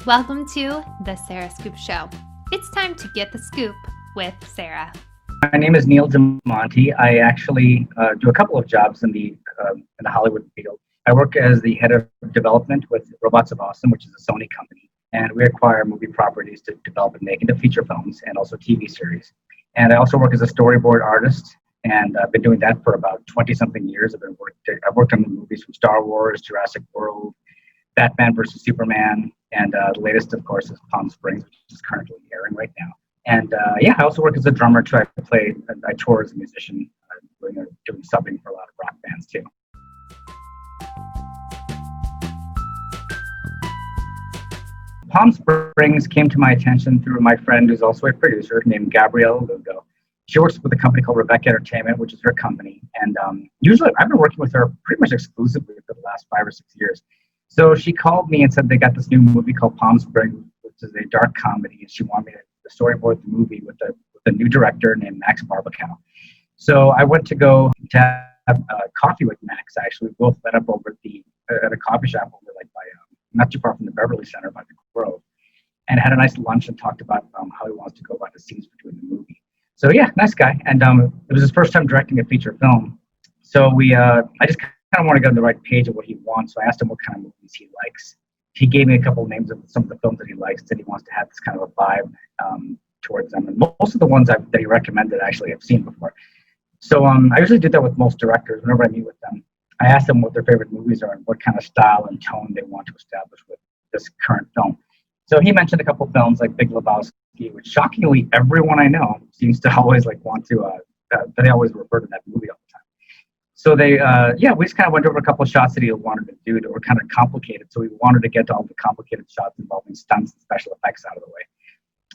Welcome to the Sarah Scoop Show. It's time to get the scoop with Sarah. My name is Neil DeMonte. I actually do a couple of jobs in the Hollywood field. I work as the head of development with Robots of Awesome, which is a Sony company, and we acquire movie properties to develop and make into feature films and also TV series. And I also work as a storyboard artist, and I've been doing that for about 20-something years. I've worked on the movies from Star Wars, Jurassic World, Batman versus Superman, and the latest, of course, is Palm Springs, which is currently airing right now. And I also work as a drummer too. I tour as a musician, doing subbing for a lot of rock bands too. Palm Springs came to my attention through my friend who's also a producer named Gabrielle Lugo. She works with a company called Rebecca Entertainment, which is her company. And usually I've been working with her pretty much exclusively for the last 5 or 6 years. So she called me and said they got this new movie called Palm Springs, which is a dark comedy, and she wanted me to storyboard the movie with a new director named Max Barbacow. So I went to go to have coffee with Max. Actually, we both met up over at a coffee shop over by not too far from the Beverly Center by the Grove, and had a nice lunch and talked about how he wants to go about the scenes between the movie. So yeah, nice guy, and it was his first time directing a feature film. So I just kind of want to get on the right page of what he wants. So I asked him what kind of movies he likes. He gave me a couple of names of some of the films that he likes, that he wants to have this kind of a vibe towards them. And most of the ones that he recommended, actually, I've seen before. So I usually do that with most directors. Whenever I meet with them, I ask them what their favorite movies are and what kind of style and tone they want to establish with this current film. So he mentioned a couple of films like Big Lebowski, which shockingly everyone I know seems to always want to, they always refer to that movie all the time. So we just kind of went over a couple of shots that he wanted to do that were kind of complicated. So we wanted to get all the complicated shots involving stunts and special effects out of the way.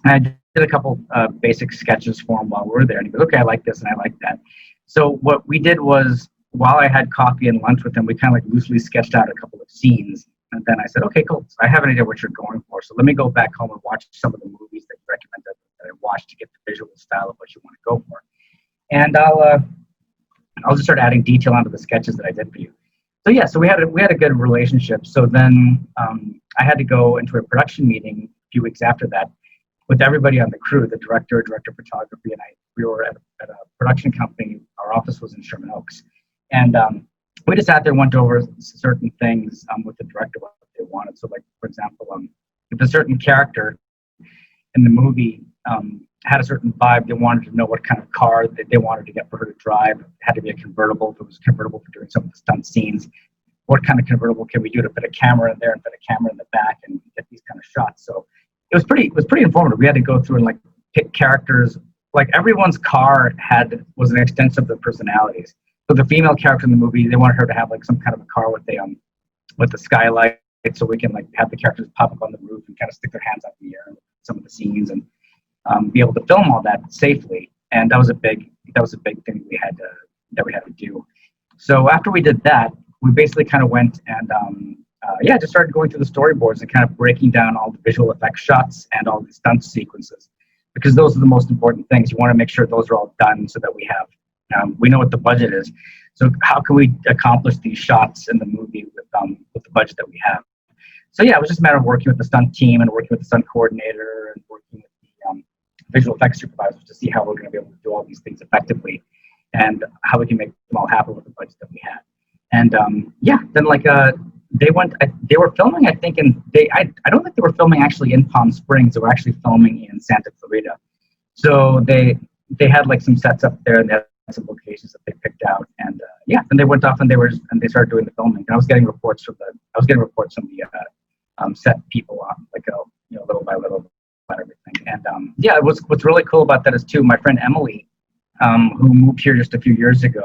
And I did a couple basic sketches for him while we were there. And he goes, okay, I like this and I like that. So what we did was, while I had coffee and lunch with him, we kind of loosely sketched out a couple of scenes. And then I said, okay, cool. So I have an idea what you're going for. So let me go back home and watch some of the movies that you recommended that I watched to get the visual style of what you want to go for. And I'll just start adding detail onto the sketches that I did for you. So yeah, so we had a good relationship. So then I had to go into a production meeting a few weeks after that with everybody on the crew, the director of photography, and we were at a production company. Our office was in Sherman Oaks. And we just sat there and went over certain things with the director, what they wanted. So for example, if a certain character in the movie had a certain vibe, they wanted to know what kind of car that they wanted to get for her to drive. It had to be a convertible. If it was convertible for doing some of the stunt scenes, what kind of convertible can we do to fit a camera in there and fit a camera in the back and get these kind of shots? So it was pretty informative. We had to go through and pick characters. Everyone's car was an extension of their personalities. So the female character in the movie, they wanted her to have some kind of a car with the skylight, so we can have the characters pop up on the roof and kind of stick their hands up in the air in some of the scenes and be able to film all that safely. And that was a big thing we had to do. So after we did that, we basically kind of went and just started going through the storyboards and kind of breaking down all the visual effects shots and all the stunt sequences, because those are the most important things. You want to make sure those are all done so that we know what the budget is. So how can we accomplish these shots in the movie with the budget that we have? So yeah, it was just a matter of working with the stunt team and working with the stunt coordinator and working with the visual effects supervisors to see how we're going to be able to do all these things effectively and how we can make them all happen with the budget that we had. And then they were filming, I think, I don't think they were filming actually in Palm Springs. They were actually filming in Santa Clarita. So they had some sets up there and they had some locations that they picked out. And then they went off and they started doing the filming. And I was getting reports from the set people on little by little about everything. And what's really cool about that is too, my friend Emily, who moved here just a few years ago,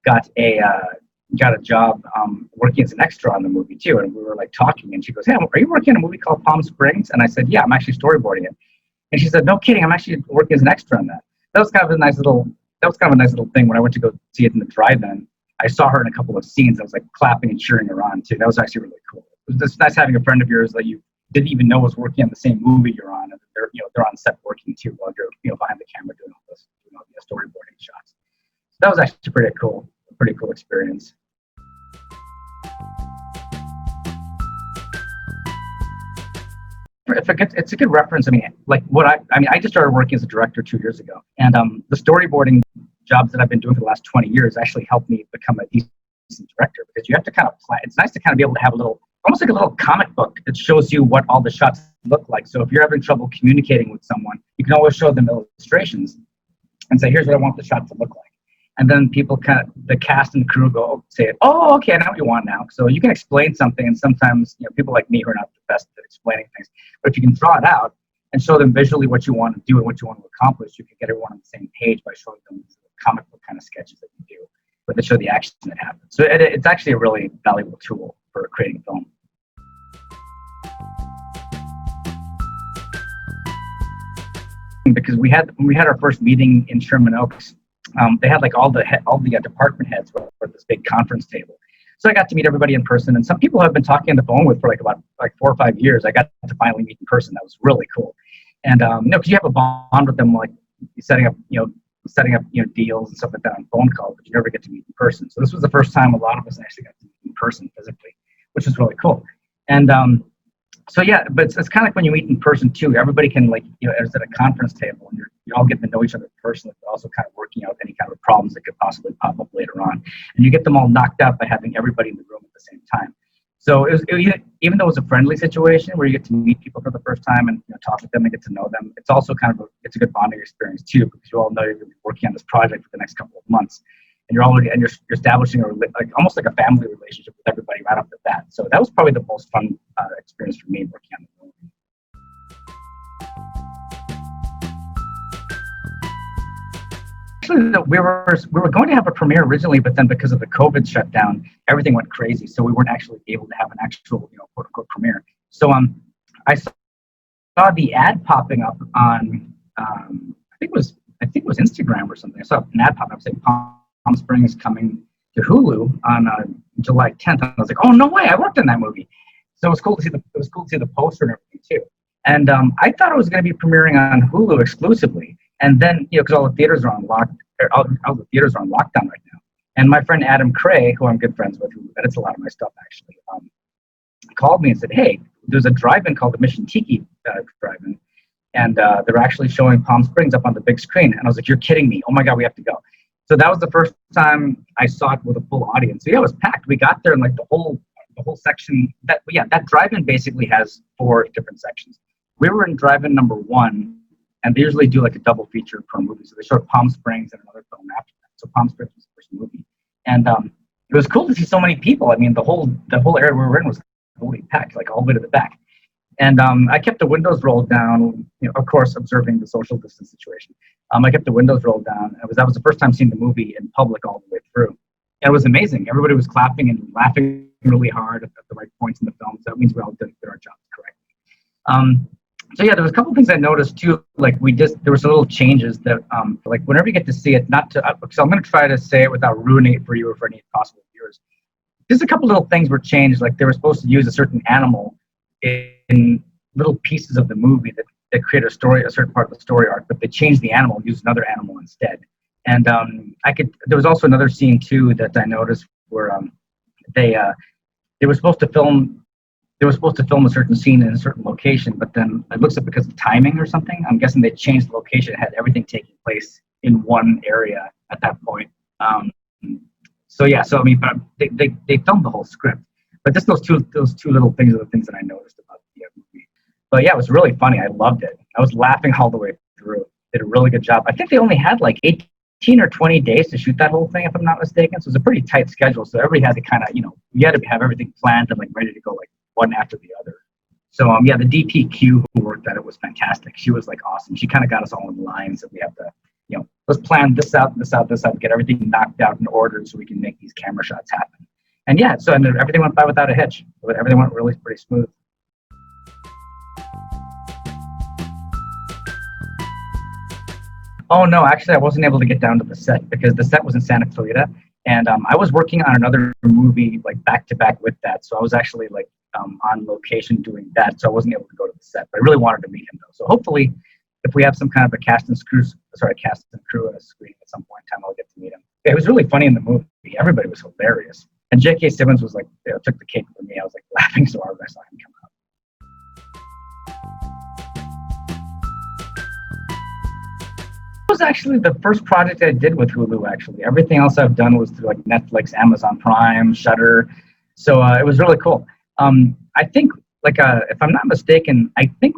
got a job working as an extra on the movie too. And we were talking, and she goes, "Hey, are you working on a movie called Palm Springs?" And I said, "Yeah, I'm actually storyboarding it." And she said, "No kidding, I'm actually working as an extra on that." That was kind of a nice little thing. When I went to go see it in the drive-in, I saw her in a couple of scenes. I was clapping and cheering her on too. That was actually really cool. It was just nice having a friend of yours that you didn't even know was working on the same movie you're on, and they're on set working too while you're behind the camera doing all the storyboarding shots. So that was actually pretty cool experience. if it gets, it's a good reference. I mean, like I just started working as a director 2 years ago, and the storyboarding jobs that I've been doing for the last 20 years actually helped me become a decent director, because you have to kind of plan. It's nice to kind of be able to have a little, almost like a little comic book that shows you what all the shots look like. So if you're having trouble communicating with someone, you can always show them illustrations and say, here's what I want the shot to look like. And then people the cast and crew say, oh, okay, I know what you want now. So you can explain something, and sometimes, people like me who are not the best at explaining things, but if you can draw it out and show them visually what you want to do and what you want to accomplish, you can get everyone on the same page by showing them comic book kind of sketches that you do, but they show the action that happens. So it's actually a really valuable tool for creating film. Because when we had our first meeting in Sherman Oaks, they had like all the department heads were at this big conference table. So I got to meet everybody in person, and some people I've been talking on the phone with for about 4 or 5 years. I got to finally meet in person. That was really cool. And because you have a bond with them, like setting up deals and stuff like that on phone calls, but you never get to meet in person. So this was the first time a lot of us actually got to meet in person physically, which was really cool. And so yeah, but it's kind of like when you meet in person too. Everybody can it's at a conference table, and you all get to know each other personally, but also kind of working out any kind of problems that could possibly pop up later on. And you get them all knocked out by having everybody in the room at the same time. So even though it was a friendly situation where you get to meet people for the first time and talk with them and get to know them, it's also kind of it's a good bonding experience too, because you all know you're going to be working on this project for the next couple of months, and you're establishing almost like a family relationship with everybody right off the bat. So that was probably the most fun experience for me working on the movie. Actually, we were going to have a premiere originally, but then because of the COVID shutdown, everything went crazy. So we weren't actually able to have an actual, quote unquote premiere. So I saw the ad popping up on I think it was Instagram or something. I saw an ad popping up saying Palm Springs coming to Hulu on July 10th. And I was like, oh no way! I worked in that movie. So it was cool to see the poster and everything too. And I thought it was going to be premiering on Hulu exclusively. And then, because all the theaters are on lockdown right now. And my friend Adam Cray, who I'm good friends with, who edits a lot of my stuff actually, called me and said, hey, there's a drive-in called the Mission Tiki drive-in, and they're actually showing Palm Springs up on the big screen. And I was like, you're kidding me. Oh my God, we have to go. So that was the first time I saw it with a full audience. So yeah, it was packed. We got there, and like the whole section, that drive-in basically has 4 different sections. We were in drive-in number 1. And they usually do like a double feature per movie. So they showed Palm Springs and another film after that. So Palm Springs was the first movie. And it was cool to see so many people. I mean, the whole area we were in was totally packed, like all the way to the back. And I kept the windows rolled down, of course, observing the social distance situation. I kept the windows rolled down. That was the first time seeing the movie in public all the way through. And it was amazing. Everybody was clapping and laughing really hard at the right points in the film. So that means we all did our jobs correctly. So yeah, there was a couple of things I noticed too. Like there was little changes that, like whenever you get to see it, so I'm going to try to say it without ruining it for you or for any possible viewers. Just a couple little things were changed. Like they were supposed to use a certain animal in little pieces of the movie that create a certain part of the story arc, but they changed the animal, used another animal instead. And there was also another scene too that I noticed where they were supposed to film. They were supposed to film a certain scene in a certain location, but then it looks like because of timing or something, I'm guessing they changed the location. It had everything taking place in one area at that point. So I mean, but they filmed the whole script. But just those two little things are the things that I noticed about the movie. But yeah, it was really funny. I loved it. I was laughing all the way through. Did a really good job. I think they only had like 18 or 20 days to shoot that whole thing, if I'm not mistaken. So it was a pretty tight schedule. So everybody had to kind of, you had to have everything planned and like ready to go like one after the other. So the DPQ who worked at it was fantastic. She was like awesome. She kind of got us all in line. So we have to, let's plan this out, get everything knocked out in order so we can make these camera shots happen. And yeah, so everything went by without a hitch. Everything went really pretty smooth. Oh no, actually I wasn't able to get down to the set because the set was in Santa Clarita. And I was working on another movie like back to back with that. So I was actually like on location doing that. So I wasn't able to go to the set, but I really wanted to meet him though. So hopefully if we have some kind of a cast and crew at a screening at some point in time, I'll get to meet him. Yeah, it was really funny in the movie. Everybody was hilarious. And J.K. Simmons was like, took the cake with me. I was like laughing so hard when I saw him come out. was actually the first project I did with Hulu. Actually, everything else I've done was through like Netflix, Amazon Prime, Shudder. So it was really cool. I think, like, if I'm not mistaken, I think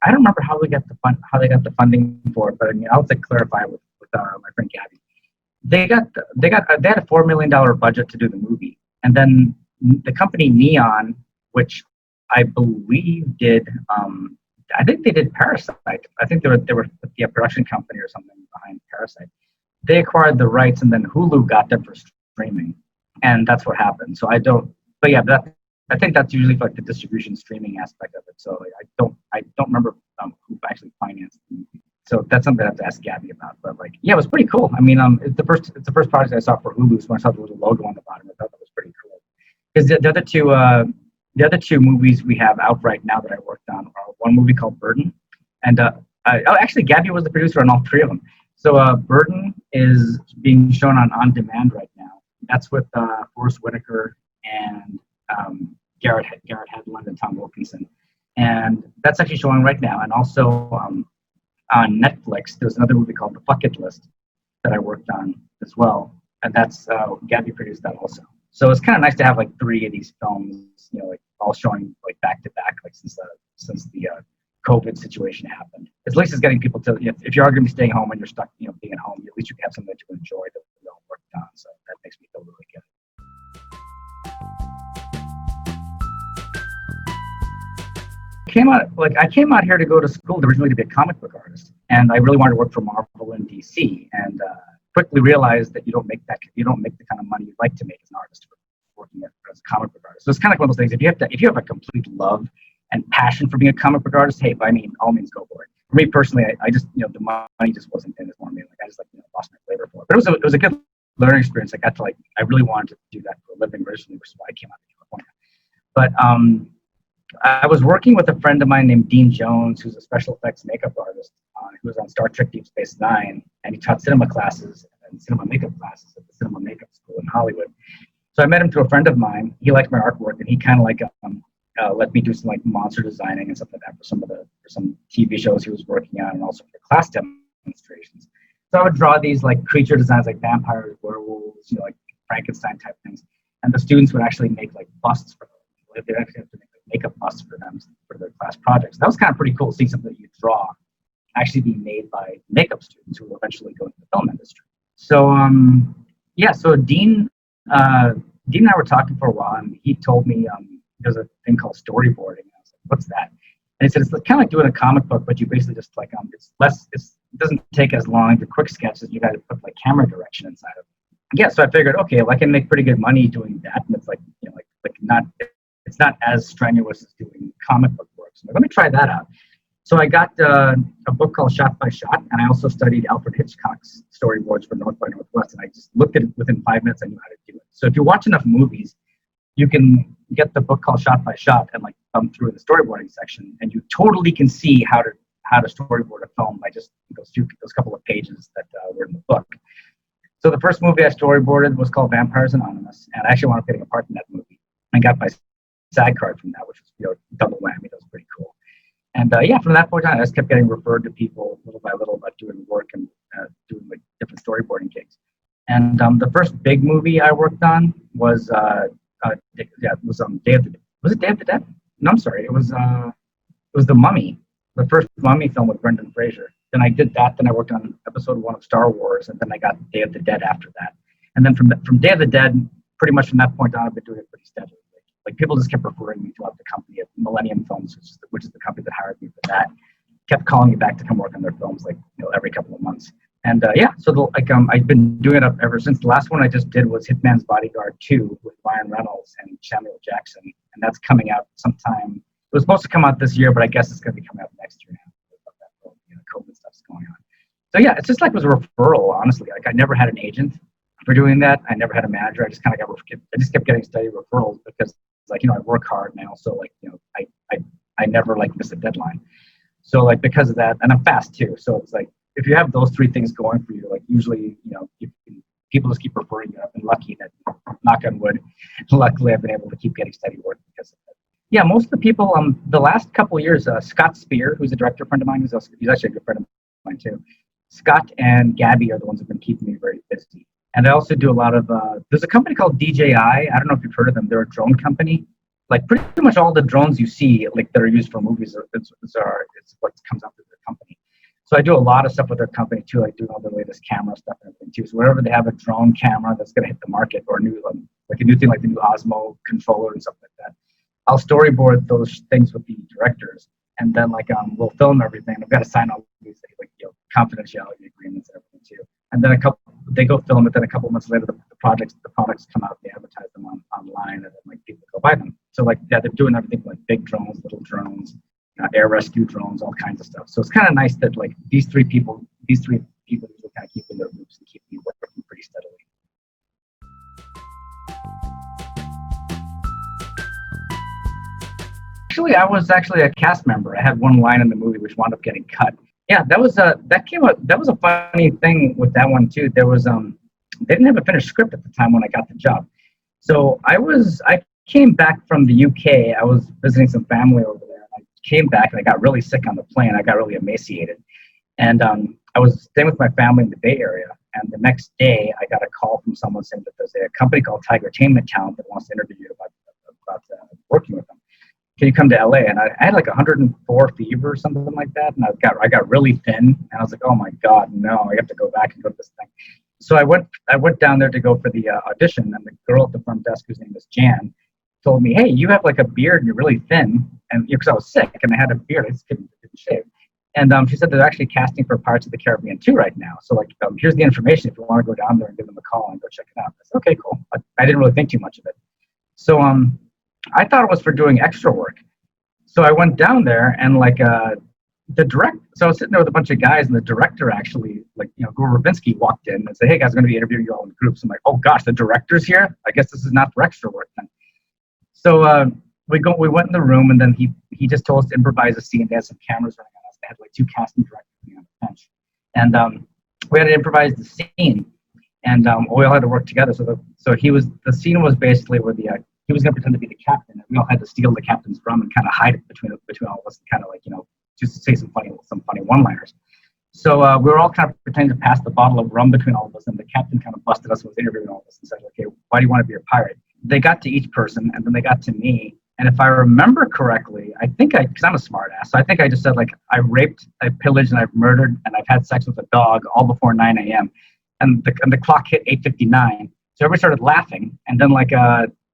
I don't remember how we got how they got the funding for it, but I mean, I'll have to clarify with my friend Gabby. They had a $4 million budget to do the movie, and then the company Neon, which I believe did, I think they did Parasite. I think they were the production company or something behind Parasite. They acquired the rights, and then Hulu got them for streaming, and that's what happened. So I don't, but yeah, I think that's usually for like the distribution streaming aspect of it. So I don't remember who actually financed the movie. So that's something I have to ask Gabby about. But like, yeah, it was pretty cool. I mean, it's the first project I saw for Hulu. So when I saw the little logo on the bottom, I thought that was pretty cool. Because the other two movies we have out right now that I worked on are one movie called Burden, and actually Gabby was the producer on all three of them. So Burden is being shown on demand right now. That's with Forrest Whitaker and Garrett Hedlund and Tom Wilkinson, and that's actually showing right now. And also on Netflix, there's another movie called The Bucket List that I worked on as well, and that's Gabby produced that also. So it's kind of nice to have like three of these films, like all showing like back to back, like since the COVID situation happened. At least it's getting people to, if you are going to be staying home and you're stuck, being at home, at least you can have something that you enjoy that we all worked on. So that makes me feel really good. I came out here to go to school originally to be a comic book artist, and I really wanted to work for Marvel and DC, and quickly realized that you don't make the kind of money you'd like to make as an artist working as a comic book artist. So it's kind of like one of those things. If you have a complete love and passion for being a comic book artist, hey, by all means, go for it. For me personally, I just the money just wasn't in it for me. Like I just lost my flavor for it. But it was a good learning experience. I really wanted to do that for a living originally, which is why I came out to California. But I was working with a friend of mine named Dean Jones, who's a special effects makeup artist, who was on Star Trek Deep Space Nine, and he taught cinema classes and cinema makeup classes at the Cinema Makeup School in Hollywood. So I met him through a friend of mine. He liked my artwork, and he kind of let me do some monster designing and stuff like that for some TV shows he was working on, and also for class demonstrations. So I would draw these creature designs, like vampires, werewolves, like Frankenstein type things, and the students would actually make busts for them. They'd actually have to make makeup busts for them for their class projects. That was kind of pretty cool, seeing something that you draw actually being made by makeup students who will eventually go into the film industry. So so Dean and I were talking for a while, and he told me there's a thing called storyboarding. And I was like, what's that? And he said it's kind of like doing a comic book, but you basically just it doesn't take as long. The quick sketches, you got to put camera direction inside of it. Yeah, so I figured, okay, well, I can make pretty good money doing that, and it's it's not as strenuous as doing comic book work. So let me try that out. So I got a book called Shot by Shot, and I also studied Alfred Hitchcock's storyboards for North by Northwest, and I just looked at it within 5 minutes. I knew how to do it. So if you watch enough movies, you can get the book called Shot by Shot and thumb through the storyboarding section, and you totally can see how to storyboard a film by just those couple of pages that were in the book. So the first movie I storyboarded was called Vampires Anonymous, and I actually wound up getting a part in that movie and got my SAG card from that, which was double whammy. That was pretty cool. And from that point on, I just kept getting referred to people little by little about doing work and doing different storyboarding gigs. And the first big movie I worked on was Day of the Dead? No, I'm sorry. It was The Mummy, the first Mummy film with Brendan Fraser. Then I did that. Then I worked on episode 1 of Star Wars, and then I got Day of the Dead after that. And then from Day of the Dead, pretty much from that point on, I've been doing it pretty steadily. People just kept referring me throughout the company at Millennium Films, which is the company that hired me for that. Kept calling me back to come work on their films, every couple of months. And I've been doing it up ever since. The last one I just did was Hitman's Bodyguard 2 with Ryan Reynolds and Samuel Jackson, and that's coming out sometime. It was supposed to come out this year, but I guess it's going to be coming out next year now. COVID stuff's going on. So yeah, it's just it was a referral, honestly. I never had an agent for doing that. I never had a manager. I just kept getting steady referrals because I work hard, and I also I never miss a deadline. So because of that, and I'm fast too. So it's if you have those three things going for you, usually people just keep referring you. I've been lucky that, knock on wood, luckily I've been able to keep getting steady work because of it. Yeah, most of the people the last couple of years, Scott Spear, who's a director friend of mine, he's actually a good friend of mine too. Scott and Gabby are the ones who've been keeping me very busy. And I also do a lot of, there's a company called DJI. I don't know if you've heard of them. They're a drone company. Like pretty much all the drones you see, like that are used for movies, it's what comes up with their company. So I do a lot of stuff with their company too, like doing all the latest camera stuff and everything too. So wherever they have a drone camera that's going to hit the market, or a new, like a new thing like the new Osmo controller and stuff like that, I'll storyboard those things with the directors, and then we'll film everything. I've got to sign all these confidentiality agreements and everything too. And then they go film it. Then a couple months later, the products come out. They advertise them online, and then people go buy them. So they're doing everything like big drones, little drones, air rescue drones, all kinds of stuff. So it's kind of nice that these three people usually kind of keep in their loops and keep me working pretty steadily. Actually, I was a cast member. I had one line in the movie which wound up getting cut. Yeah, that was a funny thing with that one too. There was they didn't have a finished script at the time when I got the job. So I came back from the UK. I was visiting some family over there. I came back and I got really sick on the plane. I got really emaciated. And I was staying with my family in the Bay Area. And the next day I got a call from someone saying that there's a company called Tigertainment Talent that wants to interview you about working with them. Can you come to LA? And I had 104 fever or something like that. And I got really thin, and I was like, oh my God, no, I have to go back and go to this thing. So I went down there to go for the audition, and the girl at the front desk, whose name was Jan, told me, hey, you have a beard and you're really thin. And because I was sick and I had a beard, I just couldn't shave. And she said they're actually casting for Pirates of the Caribbean 2 right now. So here's the information if you want to go down there and give them a call and go check it out. I said, okay, cool. I didn't really think too much of it. So I thought it was for doing extra work. So I went down there, and so I was sitting there with a bunch of guys, and the director actually, Gore Verbinski, walked in and said, hey guys, I'm going to be interviewing you all in groups. I'm like, oh gosh, the director's here? I guess this is not for extra work then. So we went in the room, and then he just told us to improvise a scene. They had some cameras running on us. They had 2 casting directors on the bench. And we had to improvise the scene, and we all had to work together. So the scene was basically where he was going to pretend to be the captain, and we all had to steal the captain's rum and kind of hide it between all of us, and kind of just to say some funny one-liners. So we were all kind of pretending to pass the bottle of rum between all of us, and the captain kind of busted us and was interviewing all of us and said, okay, why do you want to be a pirate? They got to each person, and then they got to me. And if I remember correctly, because I'm a smart ass, so I think I just said I raped, I pillaged, and I've murdered, and I've had sex with a dog all before 9 a.m. And the clock hit 8:59. So everybody started laughing, and then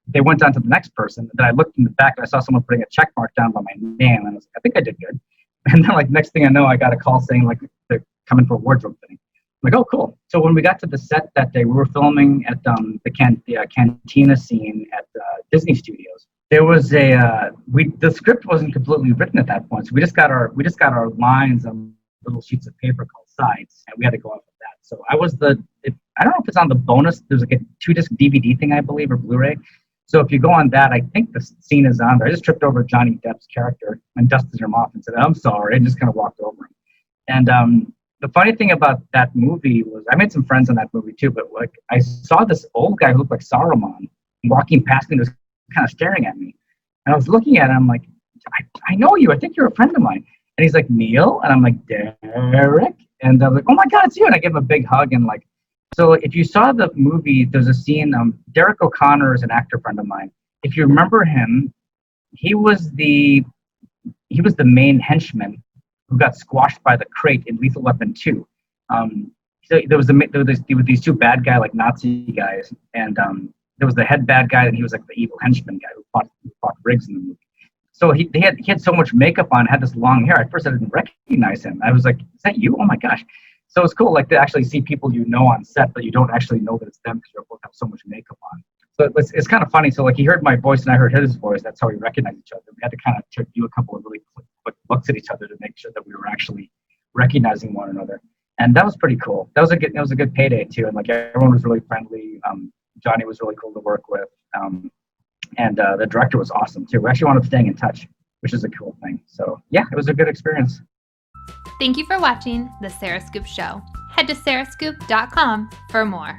they went on to the next person. And then I looked in the back, and I saw someone putting a check mark down by my name, and I was like, I think I did good. And then next thing I know, I got a call saying they're coming for a wardrobe fitting. I'm like, oh, cool. So when we got to the set that day, we were filming at the cantina scene at Disney Studios. There was the script wasn't completely written at that point, so we just got our lines on little sheets of paper called sides, and we had to go off of that. So I don't know if it's on the bonus. There's a 2-disc DVD thing, I believe, or Blu-ray. So if you go on that, I think the scene is on there. I just tripped over Johnny Depp's character and dusted him off and said, I'm sorry, and just kind of walked over him. And the funny thing about that movie was I made some friends in that movie too, but I saw this old guy who looked like Saruman walking past me and was kind of staring at me. And I was looking at him, I'm like, I know you. I think you're a friend of mine. And he's like, Neil? And I'm like, Derek? And I was like, oh my God, it's you. And I give him a big hug. And so if you saw the movie, there's a scene, Derek O'Connor is an actor friend of mine. If you remember him, he was the main henchman who got squashed by the crate in Lethal Weapon 2. So there was these 2 bad guy, Nazi guys, and there was the head bad guy, and he was the evil henchman guy who fought Briggs in the movie. So he had so much makeup on, had this long hair. At first I didn't recognize him. I was like, is that you? Oh my gosh. So it's cool to actually see people on set, but you don't actually know that it's them because they both have so much makeup on. So it's kind of funny. So he heard my voice and I heard his voice. That's how we recognized each other. We had to kind of do a couple of really quick looks at each other to make sure that we were actually recognizing one another. And that was pretty cool. That was a good payday too. And everyone was really friendly. Johnny was really cool to work with. And the director was awesome too. We actually wound up staying in touch, which is a cool thing. So yeah, it was a good experience. Thank you for watching The Sarah Scoop Show. Head to sarahscoop.com for more.